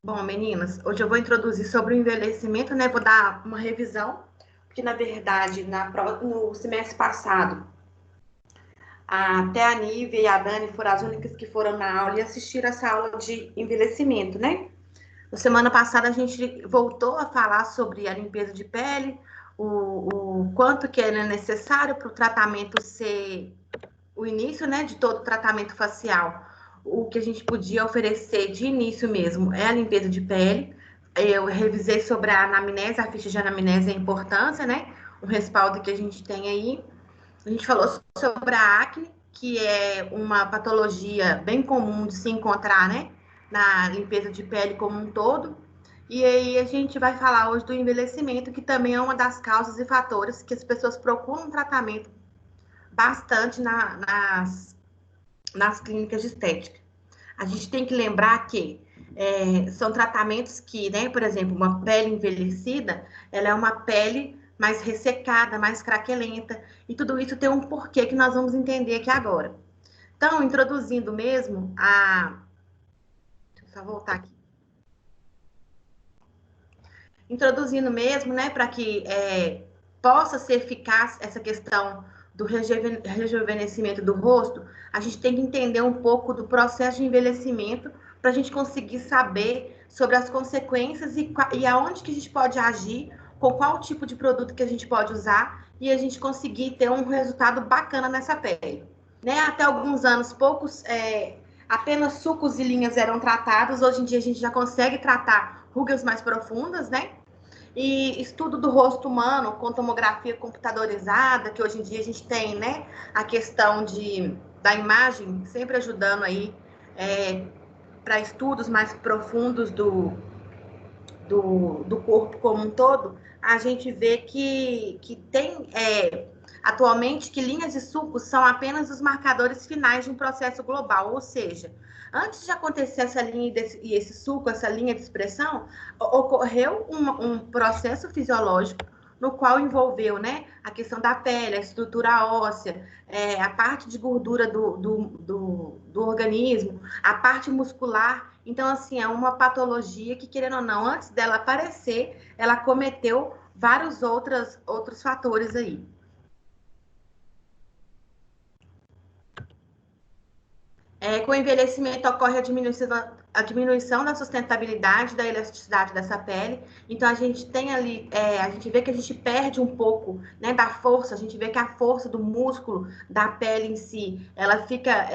Bom, meninas, hoje eu vou introduzir sobre o envelhecimento, né? Vou dar uma revisão, porque na verdade, no semestre passado, até a Nívia e a Dani foram as únicas que foram na aula e assistiram essa aula de envelhecimento, né? Na semana passada a gente voltou a falar sobre a limpeza de pele, o quanto que é necessário para o tratamento ser o início, né, de todo o tratamento facial. O que a gente podia oferecer de início mesmo é a limpeza de pele. Eu revisei sobre a anamnese, a ficha de anamnese, a importância, né? Um respaldo que a gente tem aí. A gente falou sobre a acne, que é uma patologia bem comum de se encontrar, né? Na limpeza de pele como um todo. E aí a gente vai falar hoje do envelhecimento, que também é uma das causas e fatores que as pessoas procuram um tratamento bastante nas clínicas de estética. A gente tem que lembrar que são tratamentos que, né, por exemplo, uma pele envelhecida, ela é uma pele mais ressecada, mais craquelenta, e tudo isso tem um porquê que nós vamos entender aqui agora. Então, introduzindo mesmo a. Deixa eu só voltar aqui. Introduzindo mesmo, né, para que possa ser eficaz essa questão do rejuvenescimento do rosto, a gente tem que entender um pouco do processo de envelhecimento para a gente conseguir saber sobre as consequências e aonde que a gente pode agir, com qual tipo de produto que a gente pode usar e a gente conseguir ter um resultado bacana nessa pele. Né? Até alguns anos, apenas sucos e linhas eram tratados, hoje em dia a gente já consegue tratar rugas mais profundas, né? E estudo do rosto humano com tomografia computadorizada, que hoje em dia a gente tem, né? A questão da imagem sempre ajudando aí para estudos mais profundos do corpo como um todo, a gente vê que tem atualmente que linhas e sulcos são apenas os marcadores finais de um processo global, ou seja, antes de acontecer essa linha e esse sulco, essa linha de expressão, ocorreu um processo fisiológico no qual envolveu, né, a questão da pele, a estrutura óssea, a parte de gordura do organismo, a parte muscular. Então, assim, é uma patologia que, querendo ou não, antes dela aparecer, ela cometeu vários outros fatores aí. Com o envelhecimento ocorre a diminuição da sustentabilidade, da elasticidade dessa pele. Então, a gente tem ali, a gente vê que a gente perde um pouco, né, da força, a gente vê que a força do músculo, da pele em si, ela fica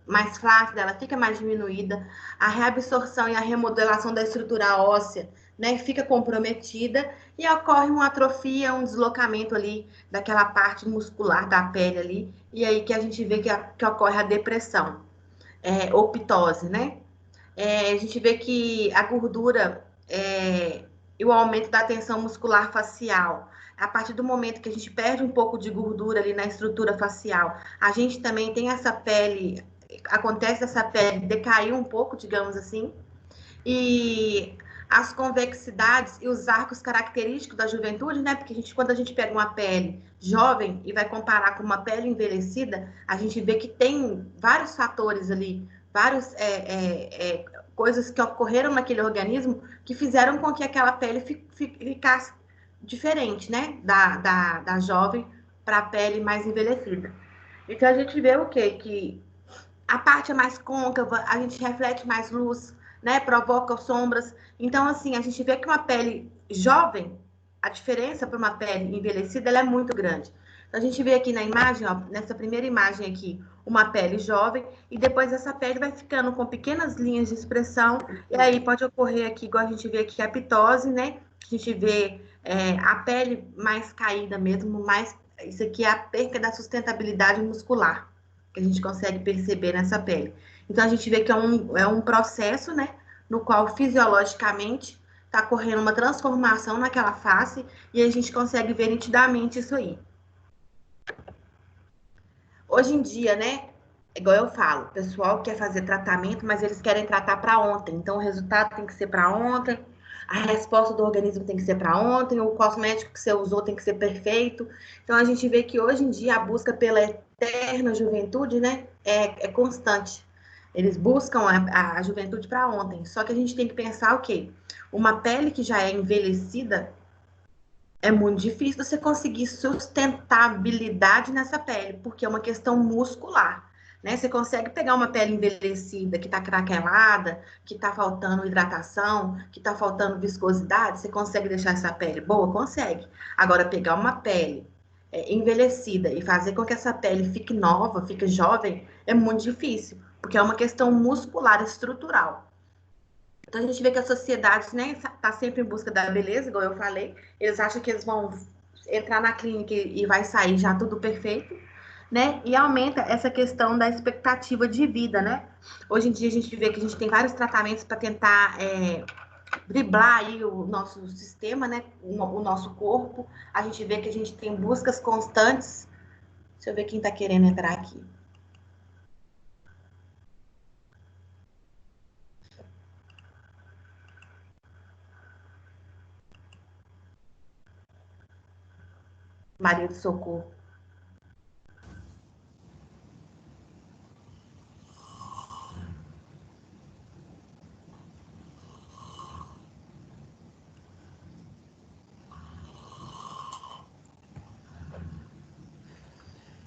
mais flácida, ela fica mais diminuída. A reabsorção e a remodelação da estrutura óssea, né, fica comprometida e ocorre uma atrofia, um deslocamento ali daquela parte muscular da pele ali, e aí que a gente vê que ocorre a depressão, ou pitose, né? A gente vê que a gordura e o aumento da tensão muscular facial, a partir do momento que a gente perde um pouco de gordura ali na estrutura facial, a gente também tem essa pele, acontece essa pele decair um pouco, digamos assim, e as convexidades e os arcos característicos da juventude, né? Porque quando a gente pega uma pele jovem e vai comparar com uma pele envelhecida, a gente vê que tem vários fatores ali, várias coisas que ocorreram naquele organismo que fizeram com que aquela pele ficasse diferente, né? Da jovem para a pele mais envelhecida. Então a gente vê o quê? Que a parte é mais côncava, a gente reflete mais luz, né? Provoca sombras. Então, assim, a gente vê que uma pele jovem, a diferença para uma pele envelhecida, ela é muito grande. Então, a gente vê aqui na imagem, ó, nessa primeira imagem aqui, uma pele jovem, e depois essa pele vai ficando com pequenas linhas de expressão, e aí pode ocorrer aqui, igual a gente vê aqui, a pitose, né? A gente vê a pele mais caída mesmo, mais. Isso aqui é a perca da sustentabilidade muscular que a gente consegue perceber nessa pele. Então, a gente vê que é um processo, né, no qual fisiologicamente está ocorrendo uma transformação naquela face e a gente consegue ver nitidamente isso aí. Hoje em dia, né, igual eu falo, o pessoal quer fazer tratamento, mas eles querem tratar para ontem. Então, o resultado tem que ser para ontem, a resposta do organismo tem que ser para ontem, o cosmético que você usou tem que ser perfeito. Então, a gente vê que hoje em dia a busca pela eterna juventude, né, é constante. Eles buscam a juventude para ontem. Só que a gente tem que pensar o quê? Uma pele que já é envelhecida, é muito difícil você conseguir sustentabilidade nessa pele, porque é uma questão muscular, né? Você consegue pegar uma pele envelhecida que está craquelada, que está faltando hidratação, que está faltando viscosidade, você consegue deixar essa pele boa? Consegue. Agora, pegar uma pele envelhecida e fazer com que essa pele fique nova, fique jovem, é muito difícil, porque é uma questão muscular, estrutural. Então a gente vê que a sociedade, né, está sempre em busca da beleza, igual eu falei. Eles acham que eles vão entrar na clínica e vai sair já tudo perfeito, né? E aumenta essa questão da expectativa de vida, né? Hoje em dia a gente vê que a gente tem vários tratamentos para tentar driblar aí o nosso sistema, né? O nosso corpo. A gente vê que a gente tem buscas constantes. Deixa eu ver quem está querendo entrar aqui. Maria do Socorro.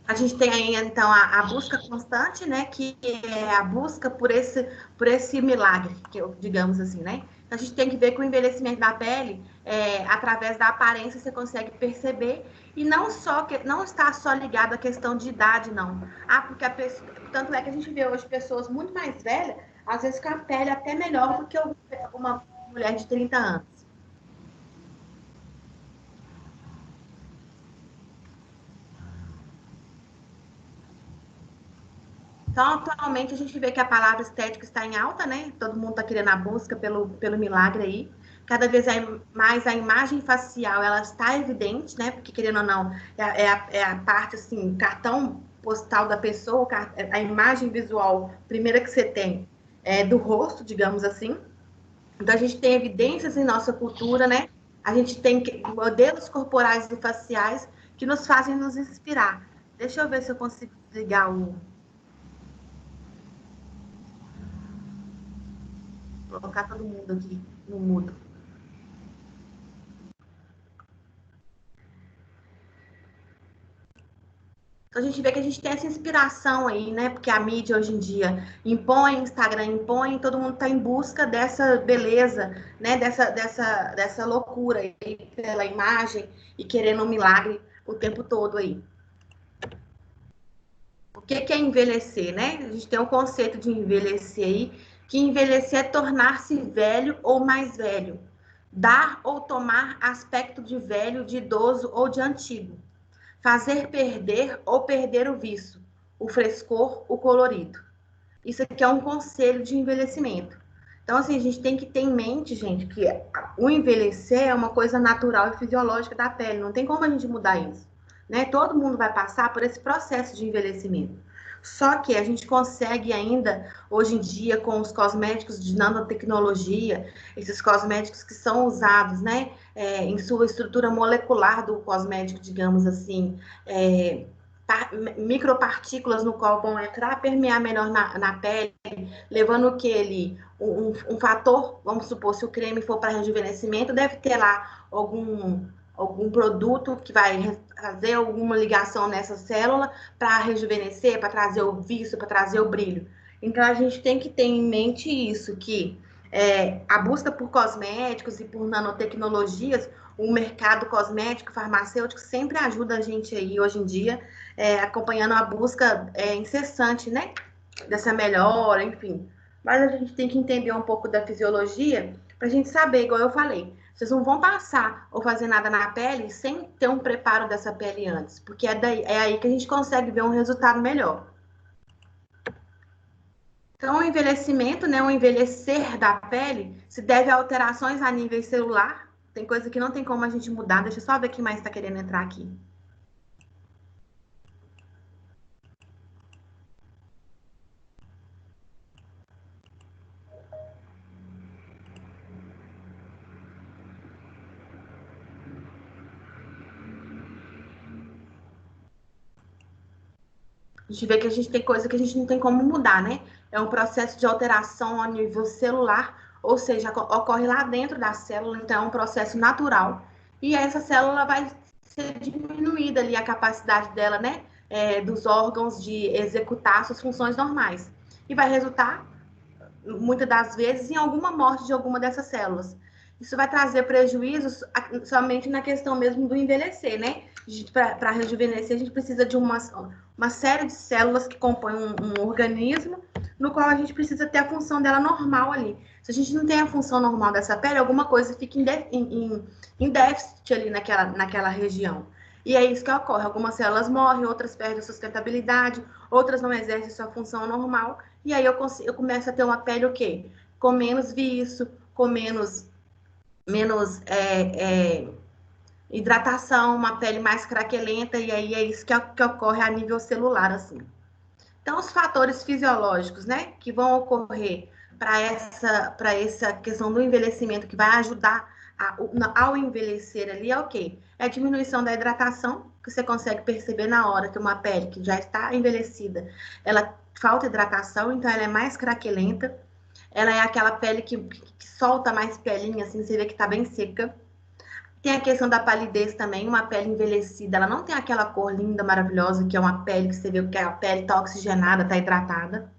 A gente tem aí, então, a busca constante, né? Que é a busca por esse milagre, que eu, digamos assim, né? Então, a gente tem que ver que o envelhecimento da pele, através da aparência, você consegue perceber, e não só que não está só ligado à questão de idade, não. Ah, porque a pessoa, tanto é que a gente vê hoje pessoas muito mais velhas, às vezes com a pele até melhor do que uma mulher de 30 anos. Então, atualmente, a gente vê que a palavra estética está em alta, né? Todo mundo está querendo a busca pelo milagre aí. Cada vez mais a imagem facial, ela está evidente, né? Porque, querendo ou não, é a parte, assim, cartão postal da pessoa, a imagem visual primeira que você tem é do rosto, digamos assim. Então, a gente tem evidências em nossa cultura, né? A gente tem modelos corporais e faciais que nos fazem nos inspirar. Deixa eu ver se eu consigo ligar colocar todo mundo aqui no mudo. Então a gente vê que a gente tem essa inspiração aí, né? Porque a mídia hoje em dia impõe, Instagram impõe, todo mundo está em busca dessa beleza, né? Dessa loucura aí pela imagem e querendo um milagre o tempo todo aí. O que é envelhecer, né? A gente tem um conceito de envelhecer aí, que envelhecer é tornar-se velho ou mais velho, dar ou tomar aspecto de velho, de idoso ou de antigo. Fazer perder ou perder o viço, o frescor, o colorido. Isso aqui é um conselho de envelhecimento. Então, assim, a gente tem que ter em mente, gente, que o envelhecer é uma coisa natural e fisiológica da pele. Não tem como a gente mudar isso, né? Todo mundo vai passar por esse processo de envelhecimento. Só que a gente consegue ainda, hoje em dia, com os cosméticos de nanotecnologia, esses cosméticos que são usados, né, em sua estrutura molecular do cosmético, digamos assim, micropartículas no qual vão entrar, permear melhor na pele, levando o que ele, um fator, vamos supor, se o creme for para rejuvenescimento, deve ter lá algum produto que vai fazer alguma ligação nessa célula para rejuvenescer, para trazer o vício, para trazer o brilho. Então a gente tem que ter em mente isso, que a busca por cosméticos e por nanotecnologias, o mercado cosmético, farmacêutico sempre ajuda a gente aí hoje em dia, acompanhando a busca incessante, né? Dessa melhora, enfim. Mas a gente tem que entender um pouco da fisiologia para a gente saber, igual eu falei. Vocês não vão passar ou fazer nada na pele sem ter um preparo dessa pele antes, porque é aí que a gente consegue ver um resultado melhor. Então, o envelhecimento, né, o envelhecer da pele, se deve a alterações a nível celular. Tem coisa que não tem como a gente mudar. Deixa eu só ver quem mais está querendo entrar aqui. A gente vê que a gente tem coisa que a gente não tem como mudar, né? é um processo de alteração a nível celular, ou seja, ocorre lá dentro da célula, então é um processo natural. E essa célula vai ser diminuída ali a capacidade dela, né, dos órgãos de executar suas funções normais. E vai resultar, muitas das vezes, em alguma morte de alguma dessas células. Isso vai trazer prejuízos somente na questão mesmo do envelhecer, né? Para rejuvenescer, a gente precisa de uma série de células que compõem um organismo, no qual a gente precisa ter a função dela normal ali. Se a gente não tem a função normal dessa pele, alguma coisa fica em déficit ali naquela região. E é isso que ocorre. Algumas células morrem, outras perdem sustentabilidade, outras não exercem sua função normal. E aí eu começo a ter uma pele o quê? Com menos viço, com menos hidratação, uma pele mais craquelenta, e aí é isso que ocorre a nível celular, assim. Então, os fatores fisiológicos, né, que vão ocorrer para essa questão do envelhecimento, que vai ajudar ao envelhecer ali, é o quê? É a diminuição da hidratação, que você consegue perceber na hora que uma pele que já está envelhecida, ela falta hidratação, então ela é mais craquelenta, ela é aquela pele que solta mais pelinha, assim, você vê que está bem seca. Tem a questão da palidez também, uma pele envelhecida, ela não tem aquela cor linda, maravilhosa, que é uma pele que você vê que a pele está oxigenada, está hidratada.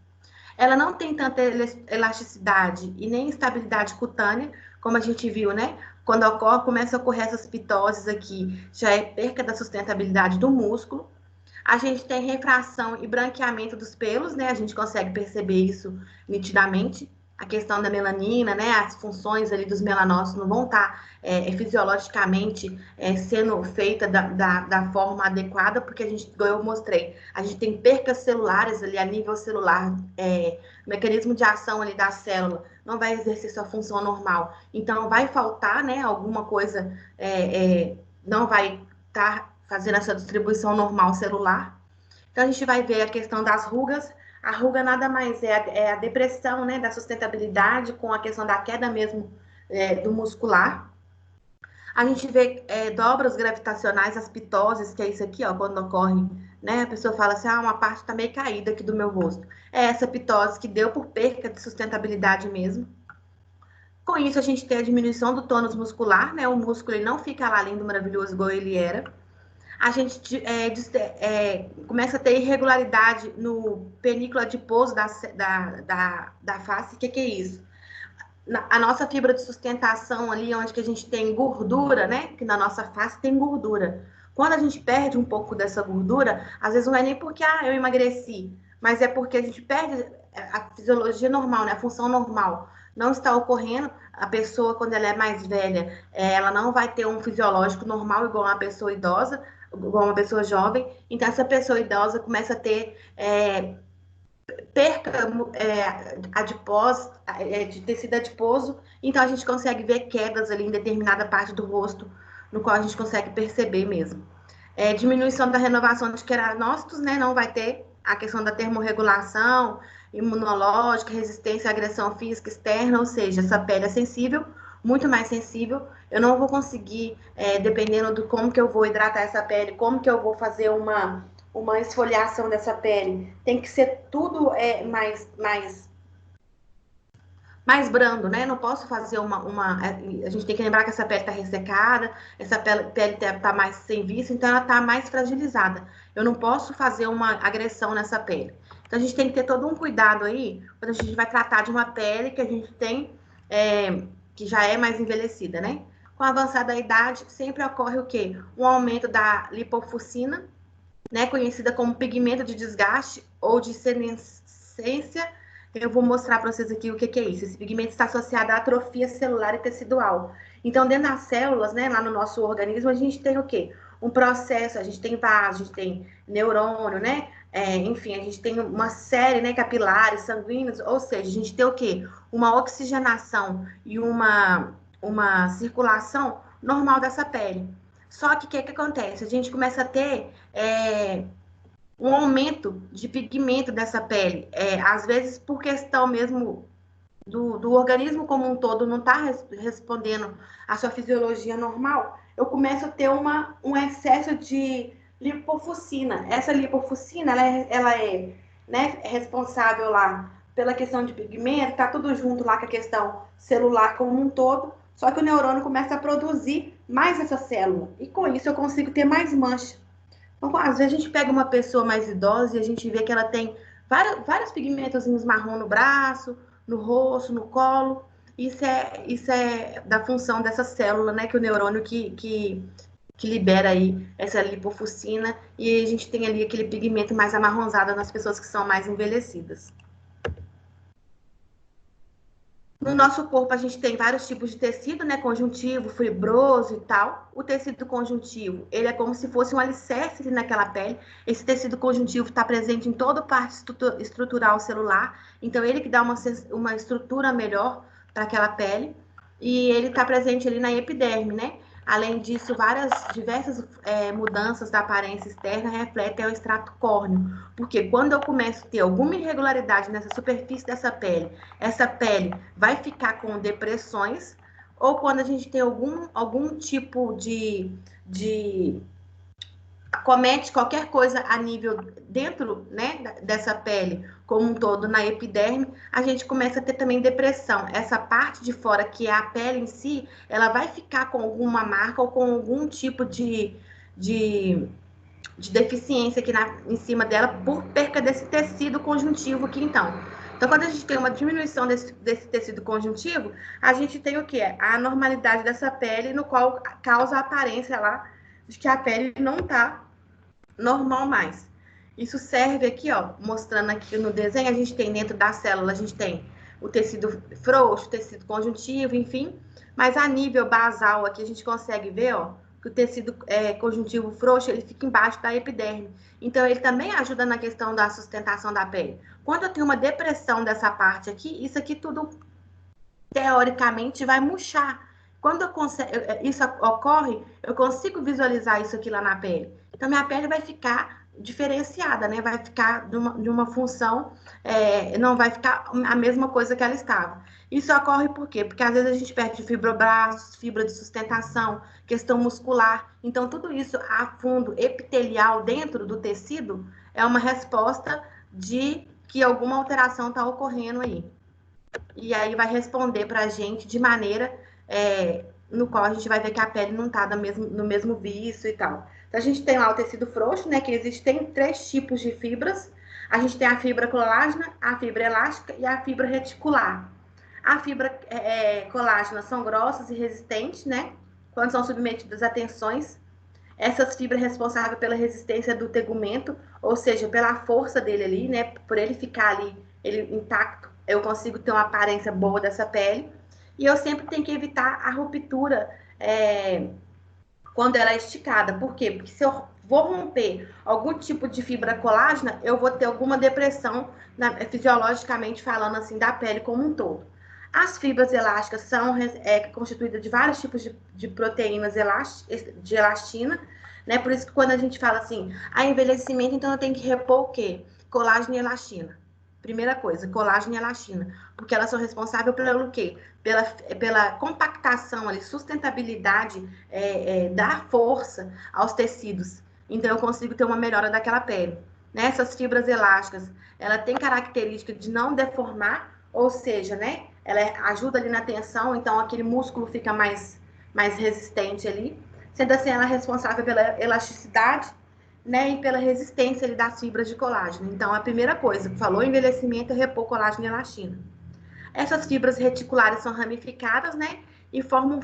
Ela não tem tanta elasticidade e nem estabilidade cutânea, como a gente viu, né? Quando começa a ocorrer essas pitoses aqui, já é perca da sustentabilidade do músculo. A gente tem refração e branqueamento dos pelos, né? A gente consegue perceber isso nitidamente. A questão da melanina, né? As funções ali dos melanócitos não vão estar fisiologicamente sendo feitas da forma adequada, porque a gente, como eu mostrei, a gente tem percas celulares ali a nível celular, o mecanismo de ação ali da célula não vai exercer sua função normal. Então, vai faltar, né? Alguma coisa não vai estar fazendo essa distribuição normal celular. Então, a gente vai ver a questão das rugas. A ruga nada mais é a depressão, né, da sustentabilidade com a questão da queda mesmo do muscular. A gente vê dobras gravitacionais, as pitoses, que é isso aqui, ó, quando ocorre, né, a pessoa fala assim, uma parte tá meio caída aqui do meu rosto. É essa pitose que deu por perca de sustentabilidade mesmo. Com isso, a gente tem a diminuição do tônus muscular, né, o músculo ele não fica lá lindo, maravilhoso, igual ele era. A gente começa a ter irregularidade no penículo adiposo da face. O que é isso? A nossa fibra de sustentação ali, onde que a gente tem gordura, né? Que na nossa face tem gordura. Quando a gente perde um pouco dessa gordura, às vezes não é nem porque eu emagreci, mas é porque a gente perde a fisiologia normal, né? A função normal não está ocorrendo. A pessoa, quando ela é mais velha, ela não vai ter um fisiológico normal igual uma pessoa idosa, igual uma pessoa jovem. Então, essa pessoa idosa começa a ter perca adiposa, de tecido adiposo. Então, a gente consegue ver quedas ali em determinada parte do rosto, no qual a gente consegue perceber mesmo. Diminuição da renovação de queranócitos, né? Não vai ter a questão da termorregulação, imunológica, resistência à agressão física externa, ou seja, essa pele é sensível, muito mais sensível. Eu não vou conseguir, dependendo do como que eu vou hidratar essa pele, como que eu vou fazer uma esfoliação dessa pele, tem que ser tudo mais brando, né? Não posso fazer a gente tem que lembrar que essa pele está ressecada, essa pele está mais sem vício, então ela está mais fragilizada. Eu não posso fazer uma agressão nessa pele. Então a gente tem que ter todo um cuidado aí quando a gente vai tratar de uma pele que a gente tem que já é mais envelhecida, né? Com a avançada idade, sempre ocorre o quê? Um aumento da lipofuscina, né, conhecida como pigmento de desgaste ou de senescência. Eu vou mostrar para vocês aqui o que é isso. Esse pigmento está associado à atrofia celular e tecidual. Então, dentro das células, né, lá no nosso organismo, a gente tem o quê? Um processo, a gente tem vaso, a gente tem neurônio, né? Enfim, a gente tem uma série, né, capilares, sanguíneos, ou seja, a gente tem o quê? Uma oxigenação e uma circulação normal dessa pele. Só que o que acontece? A gente começa a ter um aumento de pigmento dessa pele. Às vezes, por questão mesmo do organismo como um todo não está respondendo à sua fisiologia normal, eu começo a ter um excesso de lipofuscina. Essa lipofuscina, ela é né, responsável lá pela questão de pigmento, tá tudo junto lá com a questão celular como um todo, só que o neurônio começa a produzir mais essa célula, e com isso eu consigo ter mais mancha. Então, às vezes a gente pega uma pessoa mais idosa e a gente vê que ela tem vários pigmentozinhos marrom no braço, no rosto, no colo. Isso é da função dessa célula, né? Que o neurônio que libera aí essa lipofuscina e a gente tem ali aquele pigmento mais amarronzado nas pessoas que são mais envelhecidas. No nosso corpo, a gente tem vários tipos de tecido, né? Conjuntivo, fibroso e tal. O tecido conjuntivo, ele é como se fosse um alicerce ali naquela pele. Esse tecido conjuntivo está presente em toda a parte estrutural celular. Então, ele que dá uma estrutura melhor para aquela pele. E ele está presente ali na epiderme, né? Além disso, diversas mudanças da aparência externa refletem o extrato córneo. Porque quando eu começo a ter alguma irregularidade nessa superfície dessa pele, essa pele vai ficar com depressões, ou quando a gente tem algum tipo de comete qualquer coisa a nível dentro, né, dessa pele como um todo, na epiderme, a gente começa a ter também depressão. Essa parte de fora, que é a pele em si, ela vai ficar com alguma marca ou com algum tipo de deficiência aqui em cima dela por perca desse tecido conjuntivo aqui, então. Então, quando a gente tem uma diminuição desse tecido conjuntivo, a gente tem o quê? A anormalidade dessa pele, no qual causa a aparência lá de que a pele não está normal mais. Isso serve aqui, ó, mostrando aqui no desenho, a gente tem dentro da célula, a gente tem o tecido frouxo, o tecido conjuntivo, enfim, mas a nível basal aqui a gente consegue ver, ó, que o tecido conjuntivo frouxo, ele fica embaixo da epiderme. Então, ele também ajuda na questão da sustentação da pele. Quando eu tenho uma depressão dessa parte aqui, isso aqui tudo, teoricamente, vai murchar. Quando isso ocorre, eu consigo visualizar isso aqui lá na pele. Então, minha pele vai ficar diferenciada, né? Vai ficar de uma função, não vai ficar a mesma coisa que ela estava. Isso ocorre por quê? Porque às vezes a gente perde fibroblastos, fibra de sustentação, questão muscular. Então, tudo isso a fundo epitelial dentro do tecido é uma resposta de que alguma alteração está ocorrendo aí. E aí vai responder para a gente de maneira no qual a gente vai ver que a pele não está no mesmo vício e tal. Então, a gente tem lá o tecido frouxo, né? Que existem 3 tipos de fibras. A gente tem a fibra colágena, a fibra elástica e a fibra reticular. A fibra colágena são grossas e resistentes, né? Quando são submetidas a tensões. Essas fibras responsáveis pela resistência do tegumento, ou seja, pela força dele ali, né? Por ele ficar ali, ele intacto, eu consigo ter uma aparência boa dessa pele. E eu sempre tenho que evitar a ruptura quando ela é esticada. Por quê? Porque se eu vou romper algum tipo de fibra colágena, eu vou ter alguma depressão, fisiologicamente falando assim, da pele como um todo. As fibras elásticas são constituídas de vários tipos de proteínas de elastina, né? Por isso que quando a gente fala assim, envelhecimento, então eu tenho que repor o quê? Colágeno e elastina. Primeira coisa, colágeno e elastina. Porque elas são responsáveis pelo quê? Pela compactação, ali, sustentabilidade, dar força aos tecidos. Então, eu consigo ter uma melhora daquela pele. Né? Essas fibras elásticas, ela tem característica de não deformar, ou seja, né? Ela ajuda ali na tensão, então aquele músculo fica mais resistente ali. Sendo assim, ela é responsável pela elasticidade, né, e pela resistência ali das fibras de colágeno. Então, a primeira coisa, falou envelhecimento, é repor colágeno e elastina. Essas fibras reticulares são ramificadas, né, e formam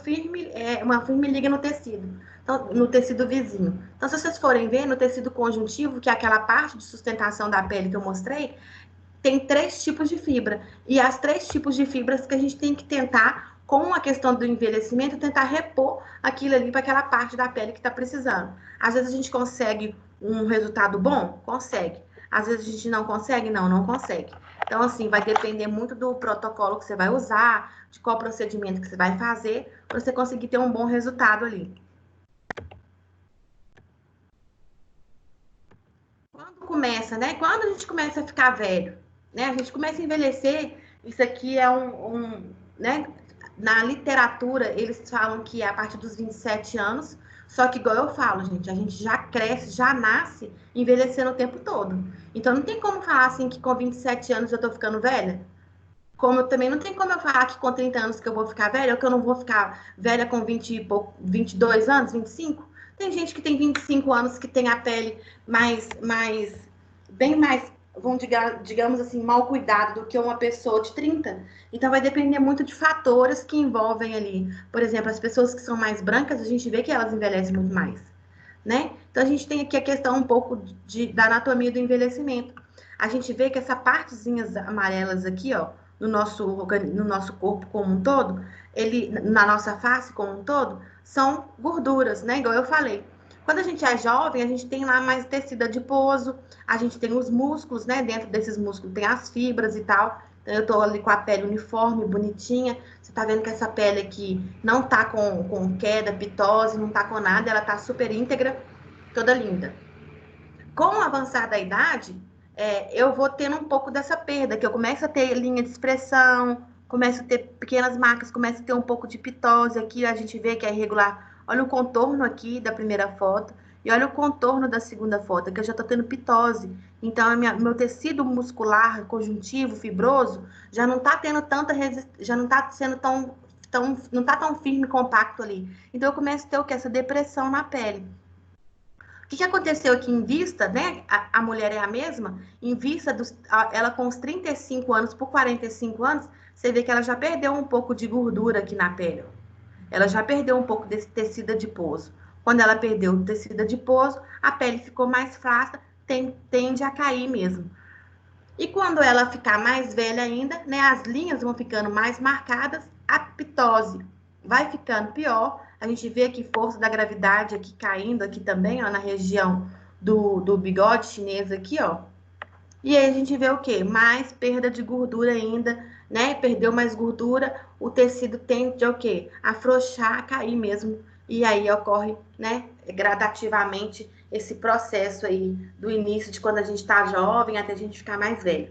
uma firme liga no tecido, então, no tecido vizinho. Então, se vocês forem ver, no tecido conjuntivo, que é aquela parte de sustentação da pele que eu mostrei, tem 3 tipos de fibra. E as 3 tipos de fibras que a gente tem que tentar, com a questão do envelhecimento, tentar repor aquilo ali para aquela parte da pele que está precisando. Às vezes a gente consegue um resultado bom? Consegue. Às vezes a gente não consegue? Não consegue. Então, assim, vai depender muito do protocolo que você vai usar, de qual procedimento que você vai fazer, para você conseguir ter um bom resultado ali. Quando começa, né? Quando a gente começa a ficar velho, né? A gente começa a envelhecer, isso aqui é né? Na literatura, eles falam que é a partir dos 27 anos, Só que, igual eu falo, gente, a gente já cresce, já nasce envelhecendo o tempo todo. Então, não tem como falar assim que com 27 anos eu tô ficando velha. Como eu também não tem como eu falar que com 30 anos que eu vou ficar velha, ou que eu não vou ficar velha com 20 e pouco, 22 anos, 25. Tem gente que tem 25 anos que tem a pele bem mais, vamos digamos assim, mal cuidado do que uma pessoa de 30. Então vai depender muito de fatores que envolvem ali. Por exemplo, as pessoas que são mais brancas, a gente vê que elas envelhecem muito mais, né? Então a gente tem aqui a questão um pouco da anatomia do envelhecimento. A gente vê que essa partezinhas amarelas aqui, ó, no nosso corpo como um todo, na nossa face como um todo, são gorduras, né? Igual eu falei. Quando a gente é jovem, a gente tem lá mais tecido adiposo, a gente tem os músculos, né? Dentro desses músculos tem as fibras e tal. Então, eu tô ali com a pele uniforme, bonitinha. Você tá vendo que essa pele aqui não tá com queda, pitose, não tá com nada, ela tá super íntegra, toda linda. Com o avançar da idade, eu vou tendo um pouco dessa perda, que eu começo a ter linha de expressão, começo a ter pequenas marcas, começo a ter um pouco de pitose aqui, a gente vê que é irregular. Olha o contorno aqui da primeira foto e olha o contorno da segunda foto, que eu já estou tendo pitose. Então, meu tecido muscular, conjuntivo, fibroso, já não está tendo tanta resistência, já não está sendo não está tão firme e compacto ali. Então, eu começo a ter o que? Essa depressão na pele. O que aconteceu aqui em vista, né? A mulher é a mesma, em vista ela com os 35 anos por 45 anos, você vê que ela já perdeu um pouco de gordura aqui na pele. Ela já perdeu um pouco desse tecido adiposo. Quando ela perdeu o tecido adiposo, a pele ficou mais flácida, tende a cair mesmo. E quando ela ficar mais velha ainda, né, as linhas vão ficando mais marcadas, a pitose vai ficando pior. A gente vê aqui força da gravidade aqui caindo aqui também, ó, na região do bigode chinês aqui, ó. E aí a gente vê o quê? Mais perda de gordura ainda, né? Perdeu mais gordura, o tecido tende a o quê? Afrouxar, cair mesmo. E aí ocorre, né, gradativamente esse processo aí do início de quando a gente está jovem até a gente ficar mais velho.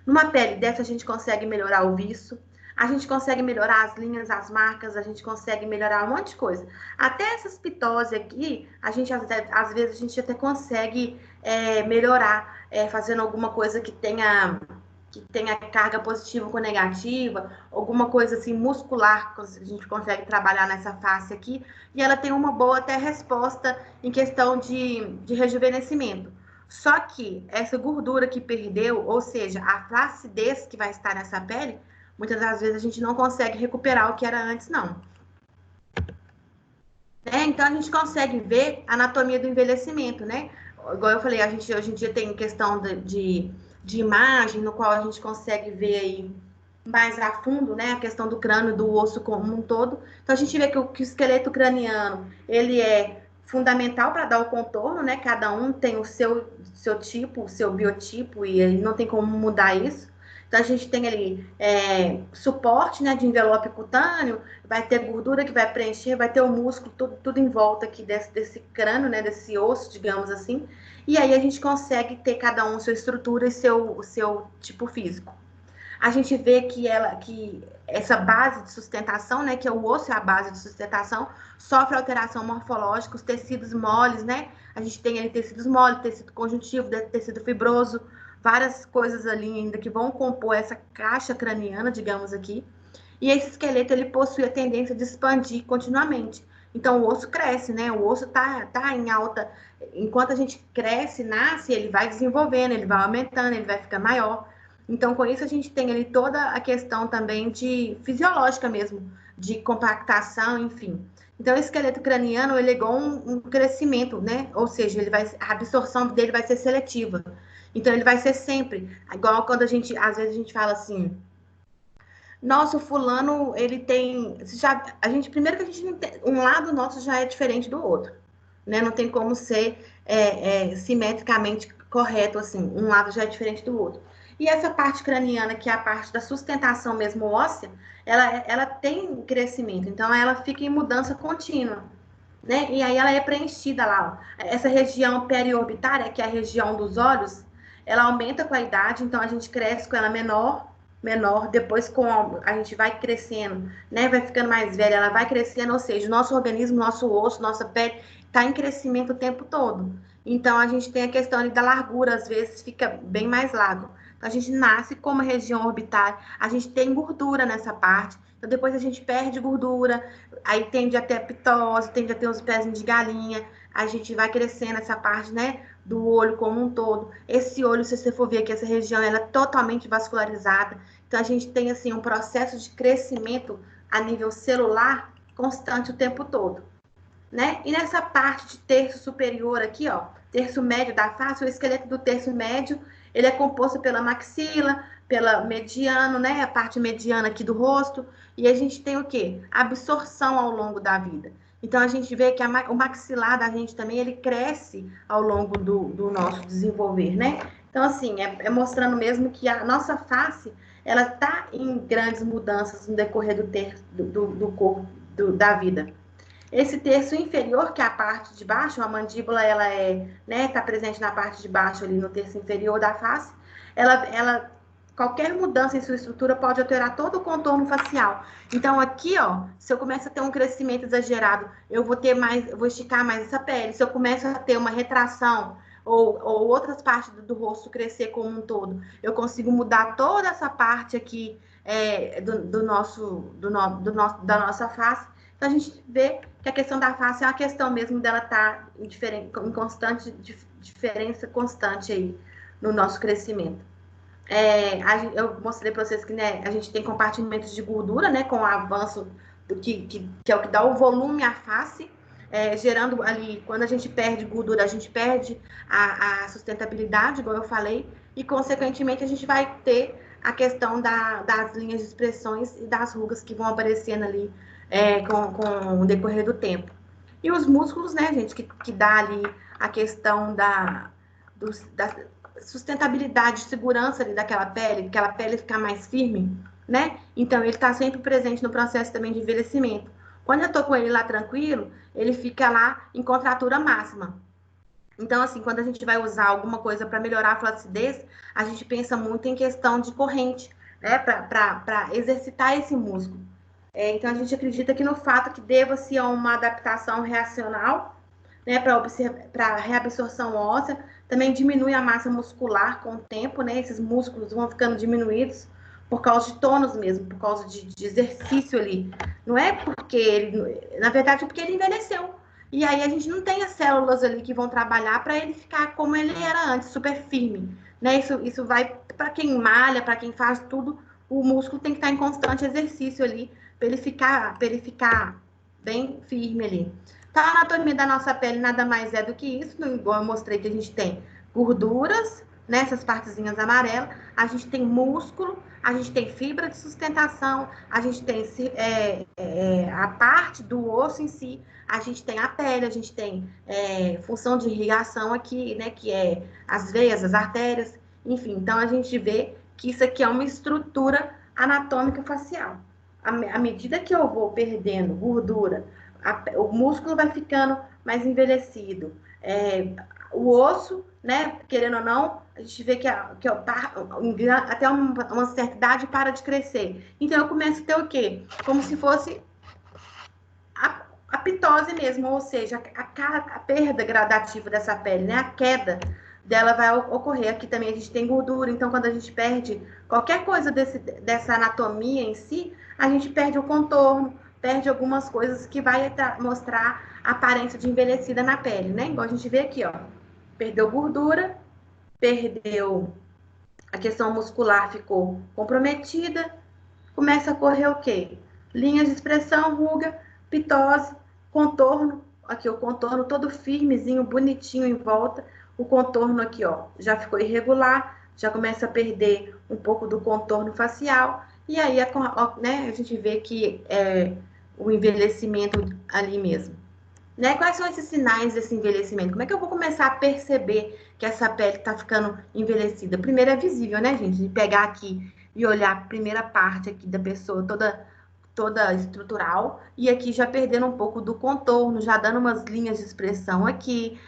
Numa pele dessa a gente consegue melhorar o viço, a gente consegue melhorar as linhas, as marcas, a gente consegue melhorar um monte de coisa. Até essas pitose aqui, a gente às vezes a gente até consegue melhorar fazendo alguma coisa que tenha carga positiva com negativa, alguma coisa assim muscular, que a gente consegue trabalhar nessa face aqui, e ela tem uma boa até resposta em questão de rejuvenescimento. Só que essa gordura que perdeu, ou seja, a flacidez que vai estar nessa pele, muitas das vezes a gente não consegue recuperar o que era antes, não. Então a gente consegue ver a anatomia do envelhecimento, né? Igual eu falei, a gente hoje em dia tem questão de imagem, no qual a gente consegue ver aí mais a fundo, né, a questão do crânio, do osso como um todo. Então a gente vê que o esqueleto craniano, ele é fundamental para dar o contorno, né? Cada um tem o seu tipo, o seu biotipo e não tem como mudar isso. Então a gente tem ali suporte, né, de envelope cutâneo, vai ter gordura que vai preencher, vai ter o músculo, tudo em volta aqui desse crânio, né, desse osso, digamos assim. E aí a gente consegue ter cada um sua estrutura e seu tipo físico. A gente vê que essa base de sustentação, né, que é o osso é a base de sustentação, sofre alteração morfológica, os tecidos moles, né? A gente tem ali tecidos moles, tecido conjuntivo, tecido fibroso, várias coisas ali ainda que vão compor essa caixa craniana, digamos aqui. E esse esqueleto, ele possui a tendência de expandir continuamente. Então, o osso cresce, né? O osso tá em alta. Enquanto a gente cresce, nasce, ele vai desenvolvendo, ele vai aumentando, ele vai ficar maior. Então, com isso, a gente tem ali toda a questão também de fisiológica mesmo, de compactação, enfim. Então, o esqueleto craniano, ele é igual um crescimento, né? Ou seja, a absorção dele vai ser seletiva. Então, ele vai ser sempre, igual quando às vezes a gente fala assim, nossa, o fulano, ele tem. Primeiro que a gente não tem, um lado nosso já é diferente do outro, né? Não tem como ser simetricamente correto, assim, um lado já é diferente do outro. E essa parte craniana, que é a parte da sustentação mesmo óssea, ela tem crescimento, então ela fica em mudança contínua, né? E aí ela é preenchida lá, ó. Essa região periorbitária, que é a região dos olhos, ela aumenta com a idade, então a gente cresce com ela menor, menor, depois a gente vai crescendo, né? Vai ficando mais velha, ela vai crescendo, ou seja, o nosso organismo, nosso osso, nossa pele está em crescimento o tempo todo. Então, a gente tem a questão ali da largura, às vezes fica bem mais largo. Então, a gente nasce com uma região orbital, a gente tem gordura nessa parte, então depois a gente perde gordura, aí tende a ter pitose, tende a ter os pezinhos de galinha, a gente vai crescendo essa parte, né, do olho como um todo. Esse olho, se você for ver aqui, essa região, ela é totalmente vascularizada, então a gente tem, assim, um processo de crescimento a nível celular constante o tempo todo, né? E nessa parte de terço superior aqui, ó, terço médio da face, o esqueleto do terço médio, ele é composto pela maxila, pela mediano, né? A parte mediana aqui do rosto, e a gente tem o quê? Absorção ao longo da vida. Então a gente vê que o maxilar da gente também, ele cresce ao longo do nosso desenvolver, né? Então, assim, é mostrando mesmo que a nossa face, ela tá em grandes mudanças no decorrer do corpo, da vida. Esse terço inferior, que é a parte de baixo, a mandíbula, ela né, tá presente na parte de baixo ali no terço inferior da face. Qualquer mudança em sua estrutura pode alterar todo o contorno facial. Então aqui, ó, se eu começo a ter um crescimento exagerado, eu vou esticar mais essa pele. Se eu começo a ter uma retração ou outras partes do rosto crescer como um todo, eu consigo mudar toda essa parte aqui da nossa face. Então a gente vê que a questão da face é uma questão mesmo dela estar em constante diferença constante aí no nosso crescimento. Eu mostrei para vocês que, né, a gente tem compartimentos de gordura, né, com o avanço que é o que dá o volume à face, gerando ali, quando a gente perde gordura, a gente perde a sustentabilidade, como eu falei, e consequentemente a gente vai ter a questão das linhas de expressões e das rugas que vão aparecendo ali com o decorrer do tempo. E os músculos, né, gente, que dá ali a questão da sustentabilidade, segurança ali daquela pele, aquela pele ficar mais firme, né? Então, ele está sempre presente no processo também de envelhecimento. Quando eu tô com ele lá tranquilo, ele fica lá em contratura máxima. Então, assim, quando a gente vai usar alguma coisa para melhorar a flacidez, a gente pensa muito em questão de corrente, né? Para exercitar esse músculo. Então, a gente acredita que no fato que deva-se a uma adaptação reacional, né, para reabsorção óssea, também diminui a massa muscular com o tempo, né? Esses músculos vão ficando diminuídos por causa de tônus mesmo, por causa de exercício ali. Não é porque na verdade, é porque ele envelheceu. E aí a gente não tem as células ali que vão trabalhar para ele ficar como ele era antes, super firme, né? Isso vai para quem malha, para quem faz tudo, o músculo tem que estar em constante exercício ali para ele ficar bem firme ali. Então, a anatomia da nossa pele nada mais é do que isso, igual eu mostrei que a gente tem gorduras, nessas partezinhas amarelas, a gente tem músculo, a gente tem fibra de sustentação, a gente tem a parte do osso em si, a gente tem a pele, a gente tem função de irrigação aqui, né, que é as veias, as artérias, enfim. Então, a gente vê que isso aqui é uma estrutura anatômica facial. À medida que eu vou perdendo gordura, o músculo vai ficando mais envelhecido. O osso, né, querendo ou não, a gente vê que até uma certa idade para de crescer. Então, eu começo a ter o quê? Como se fosse a pitose mesmo, ou seja, a perda gradativa dessa pele, né? A queda dela vai ocorrer. Aqui também a gente tem gordura, então quando a gente perde qualquer coisa dessa anatomia em si, a gente perde o contorno, perde algumas coisas que vai mostrar a aparência de envelhecida na pele, né? Igual a gente vê aqui, ó. Perdeu gordura, perdeu a questão muscular, ficou comprometida, começa a correr o quê? Linhas de expressão, ruga, pitose, contorno, aqui o contorno todo firmezinho, bonitinho em volta, o contorno aqui, ó, já ficou irregular, já começa a perder um pouco do contorno facial, e aí né, a gente vê que o envelhecimento ali mesmo. Né? Quais são esses sinais desse envelhecimento? Como é que eu vou começar a perceber que essa pele está ficando envelhecida? Primeiro é visível, né, gente? De pegar aqui e olhar a primeira parte aqui da pessoa, toda estrutural, e aqui já perdendo um pouco do contorno, já dando umas linhas de expressão aqui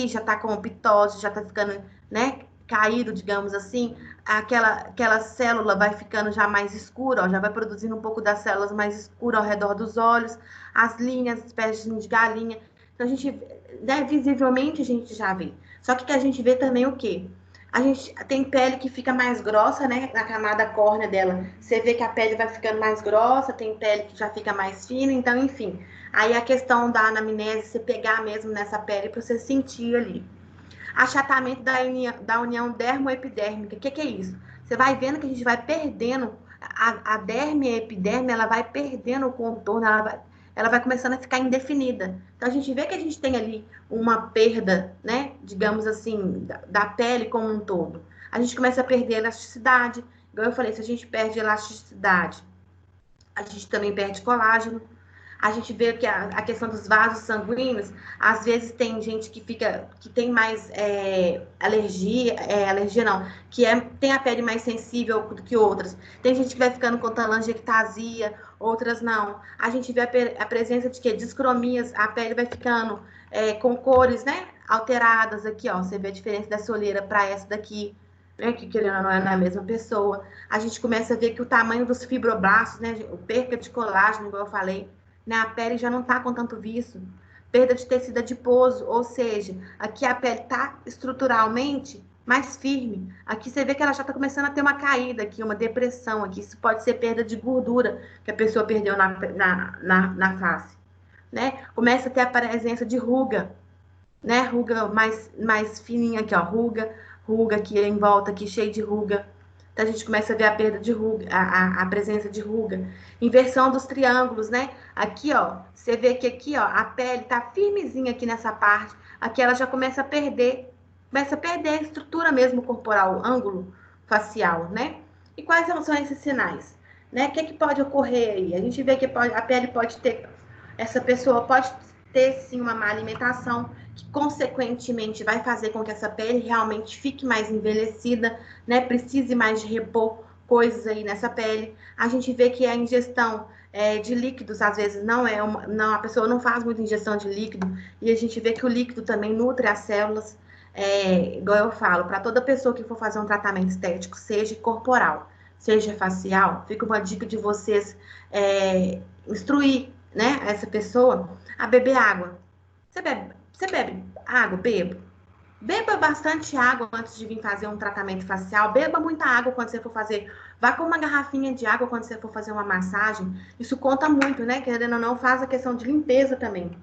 já tá com pitose, já tá ficando, né, caído, digamos assim, aquela célula vai ficando já mais escura, ó, já vai produzindo um pouco das células mais escuras ao redor dos olhos, as linhas, espécies de galinha. Então, a gente, né, visivelmente, a gente já vê. Só que a gente vê também o quê? A gente tem pele que fica mais grossa, né? Na camada córnea dela. Você vê que a pele vai ficando mais grossa, tem pele que já fica mais fina, então, enfim. Aí a questão da anamnese, você pegar mesmo nessa pele para você sentir ali. Achatamento da união dermoepidérmica. O que é isso? Você vai vendo que a gente vai perdendo, a derme e a epiderme, ela vai perdendo o contorno, ela vai começando a ficar indefinida. Então, a gente vê que a gente tem ali uma perda, né, digamos assim, da pele como um todo. A gente começa a perder a elasticidade. Igual eu falei, se a gente perde elasticidade, a gente também perde colágeno. A gente vê que a questão dos vasos sanguíneos, às vezes tem gente que tem mais alergia não, tem a pele mais sensível do que outras. Tem gente que vai ficando com telangiectasia, outras não. A gente vê a presença de discromias, a pele vai ficando com cores, né, alteradas aqui, ó. Você vê a diferença dessa olheira para essa daqui, né, que querendo ou não é na mesma pessoa. A gente começa a ver que o tamanho dos fibroblastos, né, perca de colágeno, igual eu falei, né, a pele já não está com tanto viço, perda de tecido adiposo, ou seja, aqui a pele está estruturalmente mais firme. Aqui você vê que ela já está começando a ter uma caída aqui, uma depressão aqui. Isso pode ser perda de gordura que a pessoa perdeu na face, né? Começa a ter a presença de ruga, né? Ruga mais fininha aqui, ó, ruga aqui em volta, aqui cheio de ruga. Então, a gente começa a ver a perda de ruga, a presença de ruga. Inversão dos triângulos, né? Aqui, ó, você vê que aqui, ó, a pele tá firmezinha aqui nessa parte. Aqui ela já começa a perder a estrutura mesmo corporal, o ângulo facial, né? E quais são esses sinais? Né? O que pode ocorrer aí? A gente vê que a pele pode ter, essa pessoa pode ter sim uma má alimentação, que consequentemente vai fazer com que essa pele realmente fique mais envelhecida, né? Precise mais de repor coisas aí nessa pele. A gente vê que a ingestão de líquidos, às vezes, a pessoa não faz muita ingestão de líquido, e a gente vê que o líquido também nutre as células, igual eu falo, para toda pessoa que for fazer um tratamento estético, seja corporal, seja facial, fica uma dica de vocês instruir, né, essa pessoa a beber água. Você bebe água? Bebo. Beba bastante água antes de vir fazer um tratamento facial. Beba muita água quando você for fazer. Vá com uma garrafinha de água quando você for fazer uma massagem. Isso conta muito, né? Querendo ou não, faz a questão de limpeza também.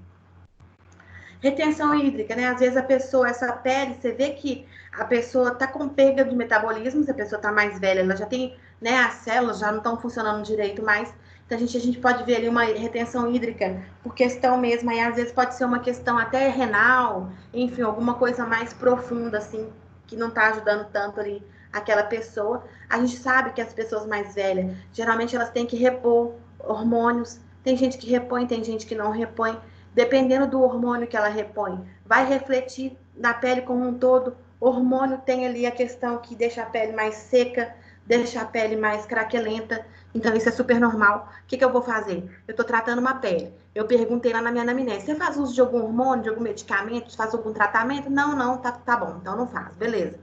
Retenção hídrica, né? Às vezes a pessoa, essa pele, você vê que a pessoa tá com perda de metabolismo, se a pessoa tá mais velha, ela já tem, né? As células já não estão funcionando direito mais. Então a gente pode ver ali uma retenção hídrica por questão mesmo, aí às vezes pode ser uma questão até renal, enfim, alguma coisa mais profunda, assim, que não tá ajudando tanto ali aquela pessoa. A gente sabe que as pessoas mais velhas, geralmente elas têm que repor hormônios. Tem gente que repõe, tem gente que não repõe. Dependendo do hormônio que ela repõe, vai refletir na pele como um todo. O hormônio tem ali a questão que deixa a pele mais seca, deixa a pele mais craquelenta. Então, isso é super normal. O que eu vou fazer? Eu estou tratando uma pele. Eu perguntei lá na minha anamnese, você faz uso de algum hormônio, de algum medicamento, faz algum tratamento? Não, tá bom, então não faz, beleza.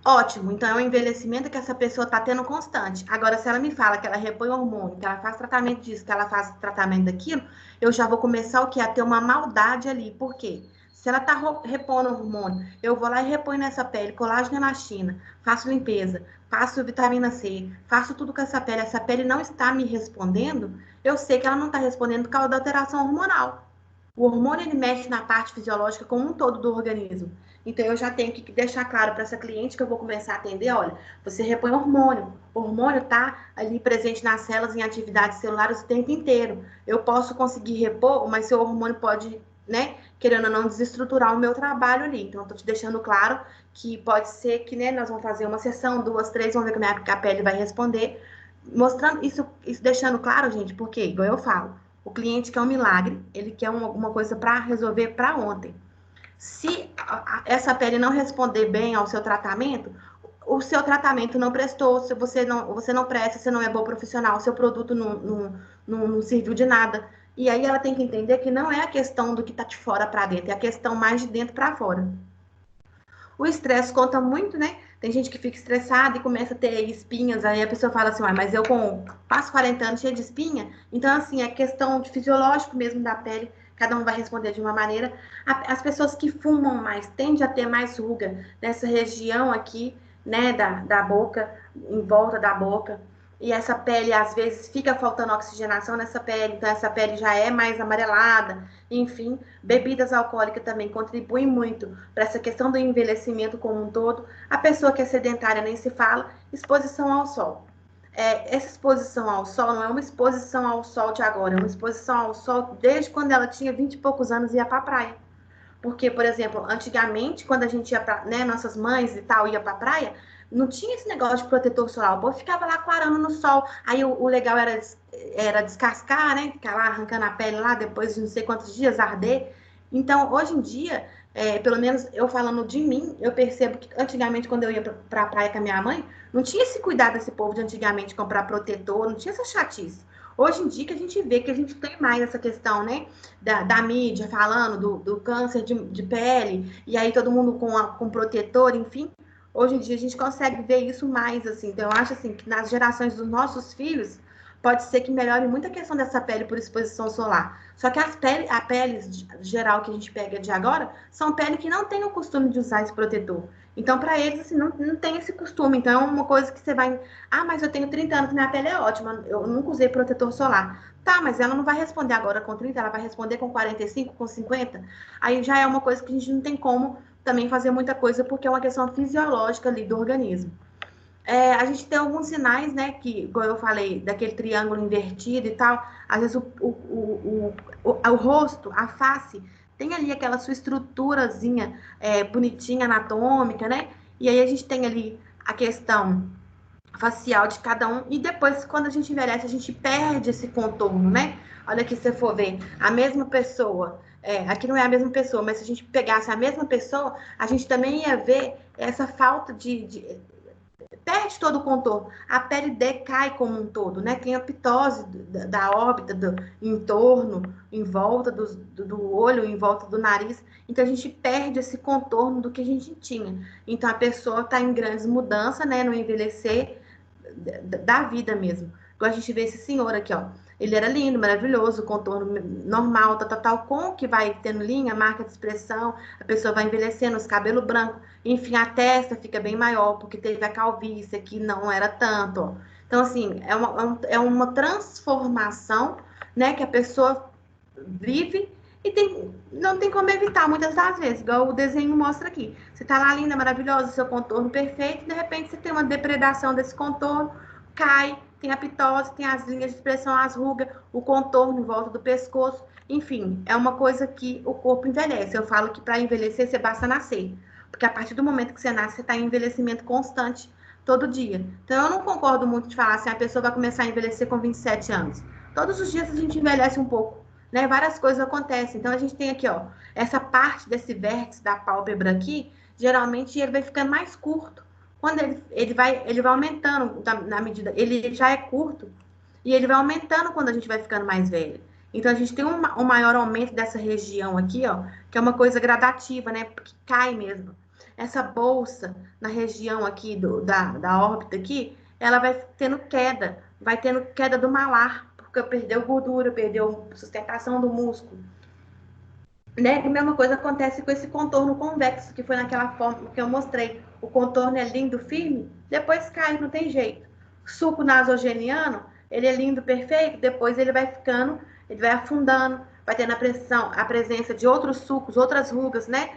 Ótimo, então é um envelhecimento que essa pessoa está tendo constante. Agora, se ela me fala que ela repõe hormônio, que ela faz tratamento disso, que ela faz tratamento daquilo, eu já vou começar o quê? A ter uma maldade ali. Por quê? Se ela está repondo hormônio, eu vou lá e reponho nessa pele colágeno e elastina, faço limpeza, faço vitamina C, faço tudo com essa pele não está me respondendo, eu sei que ela não está respondendo por causa da alteração hormonal. O hormônio ele mexe na parte fisiológica como um todo do organismo. Então, eu já tenho que deixar claro para essa cliente que eu vou começar a atender, olha, você repõe hormônio. O hormônio está ali presente nas células, em atividades celulares o tempo inteiro. Eu posso conseguir repor, mas seu hormônio pode, né, querendo ou não, desestruturar o meu trabalho ali. Então, eu estou te deixando claro que pode ser que, né, nós vamos fazer uma sessão, 2, 3, vamos ver como é que a pele vai responder. Mostrando isso deixando claro, gente, porque, igual eu falo, o cliente quer um milagre, ele quer alguma coisa para resolver para ontem. Se essa pele não responder bem ao seu tratamento, o seu tratamento não prestou, se você não presta, você não é bom profissional, o seu produto não serviu de nada. E aí ela tem que entender que não é a questão do que está de fora para dentro, é a questão mais de dentro para fora. O estresse conta muito, né? Tem gente que fica estressada e começa a ter espinhas, aí a pessoa fala assim, ah, mas eu passo 40 anos cheio de espinha, então assim, é questão de fisiológico mesmo da pele, cada um vai responder de uma maneira. As pessoas que fumam mais tendem a ter mais ruga nessa região aqui, né, da boca, em volta da boca. E essa pele, às vezes, fica faltando oxigenação nessa pele, então essa pele já é mais amarelada. Enfim, bebidas alcoólicas também contribuem muito para essa questão do envelhecimento como um todo. A pessoa que é sedentária nem se fala, exposição ao sol. Essa exposição ao sol não é uma exposição ao sol de agora, é uma exposição ao sol desde quando ela tinha 20 e poucos anos e ia para a praia. Porque, por exemplo, antigamente, quando a gente ia para, né, nossas mães e tal, ia para a praia, não tinha esse negócio de protetor solar. O povo ficava lá quarando no sol. Aí o legal era descascar, né? Ficar lá arrancando a pele lá, depois de não sei quantos dias arder. Então, hoje em dia, pelo menos eu falando de mim, eu percebo que antigamente, quando eu ia para a praia com a minha mãe, não tinha esse cuidado desse povo de antigamente comprar protetor, não tinha essa chatice. Hoje em dia que a gente vê que a gente tem mais essa questão, né? Da mídia falando do câncer de pele, e aí todo mundo com protetor, enfim. Hoje em dia a gente consegue ver isso mais, assim. Então, eu acho assim que nas gerações dos nossos filhos, pode ser que melhore muito a questão dessa pele por exposição solar. Só que a pele geral que a gente pega de agora são pele que não tem o costume de usar esse protetor. Então, para eles, assim, não tem esse costume. Então, é uma coisa que você vai. Ah, mas eu tenho 30 anos, minha pele é ótima, eu nunca usei protetor solar. Tá, mas ela não vai responder agora com 30, ela vai responder com 45, com 50. Aí já é uma coisa que a gente não tem como também fazer muita coisa, porque é uma questão fisiológica ali do organismo. A gente tem alguns sinais, né, que, como eu falei, daquele triângulo invertido e tal, às vezes o rosto, a face, tem ali aquela sua estruturazinha bonitinha, anatômica, né, e aí a gente tem ali a questão facial de cada um, e depois, quando a gente envelhece, a gente perde esse contorno, né? Olha aqui, se você for ver, a mesma pessoa, aqui não é a mesma pessoa, mas se a gente pegasse a mesma pessoa, a gente também ia ver essa falta perde todo o contorno, a pele decai como um todo, né? Tem a pitose da órbita, do entorno, em volta do olho, em volta do nariz. Então a gente perde esse contorno do que a gente tinha. Então a pessoa está em grandes mudanças, né? No envelhecer da vida mesmo. Igual a gente vê esse senhor aqui, ó. Ele era lindo, maravilhoso, contorno normal, tal, com que vai tendo linha, marca de expressão, a pessoa vai envelhecendo, os cabelos brancos, enfim, a testa fica bem maior, porque teve a calvície, que não era tanto, ó. Então, assim, é uma transformação, né, que a pessoa vive e não tem como evitar muitas das vezes, igual o desenho mostra aqui. Você tá lá linda, maravilhosa, seu contorno perfeito, e de repente você tem uma depredação desse contorno, cai, tem a pitose, tem as linhas de expressão, as rugas, o contorno em volta do pescoço. Enfim, é uma coisa que o corpo envelhece. Eu falo que para envelhecer você basta nascer. Porque a partir do momento que você nasce, você está em envelhecimento constante todo dia. Então eu não concordo muito de falar assim, a pessoa vai começar a envelhecer com 27 anos. Todos os dias a gente envelhece um pouco, né? Várias coisas acontecem. Então a gente tem aqui, ó, essa parte desse vértice da pálpebra aqui, geralmente ele vai ficando mais curto. Quando ele vai aumentando na medida, ele já é curto e ele vai aumentando quando a gente vai ficando mais velho. Então a gente tem um maior aumento dessa região aqui, ó, que é uma coisa gradativa, né? Porque cai mesmo. Essa bolsa na região aqui da órbita aqui, ela vai tendo queda do malar, porque perdeu gordura, perdeu sustentação do músculo. Né? E a mesma coisa acontece com esse contorno convexo, que foi naquela forma que eu mostrei. O contorno é lindo, firme, depois cai, não tem jeito. O suco nasogeniano, ele é lindo, perfeito, depois ele vai ficando, ele vai afundando, vai tendo a presença de outros sucos, outras rugas, né?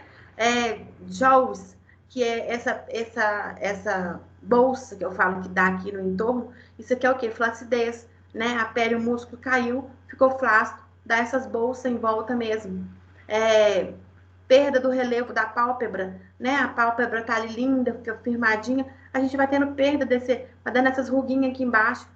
Jaws, que é essa bolsa que eu falo que dá aqui no entorno, isso aqui é o quê? Flacidez, né? A pele, o músculo caiu, ficou flácido, dá essas bolsas em volta mesmo. É, perda do relevo da pálpebra, né? A pálpebra tá ali linda, fica firmadinha, a gente vai tendo perda vai dando essas ruguinhas aqui embaixo,